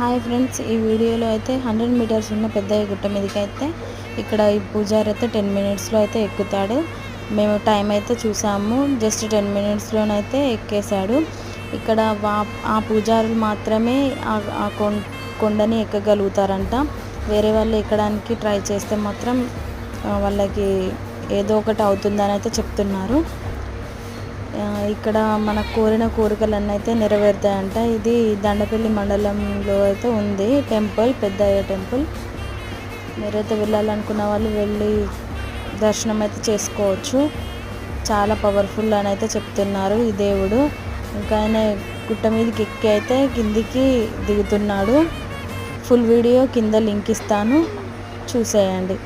Hi friends, ఈ వీడియోలో అయితే 100 మీటర్స్ ఉన్న పెద్దయ్య గుట్ట మీదకి అయితే ఇక్కడ ఈ పూజారి అయితే 10 మినిట్స్లో అయితే ఎక్కుతాడు. మేము టైం అయితే చూసాము, జస్ట్ 10 మినిట్స్లోనైతే ఎక్కేశాడు. ఇక్కడ ఆ పూజారులు మాత్రమే ఆ కొండని ఎక్కగలుగుతారంట. వేరే వాళ్ళు ఎక్కడానికి ట్రై చేస్తే మాత్రం వాళ్ళకి ఏదో ఒకటి అవుతుందని అయితే చెప్తున్నారు. ఇక్కడ మనకు కోరిన కోరికలన్నీ అయితే నెరవేరుతాయంట. ఇది దండపల్లి మండలంలో అయితే ఉంది టెంపుల్, పెద్దయ్య టెంపుల్. మీరైతే వెళ్ళాలనుకున్న వాళ్ళు వెళ్ళి దర్శనం అయితే చేసుకోవచ్చు. చాలా పవర్ఫుల్ అని అయితే చెప్తున్నారు ఈ దేవుడు. ఇంకా ఆయన గుట్ట మీదకి ఎక్కి అయితే కిందికి దిగుతున్నాడు. ఫుల్ వీడియో కింద లింక్ ఇస్తాను, చూసేయండి.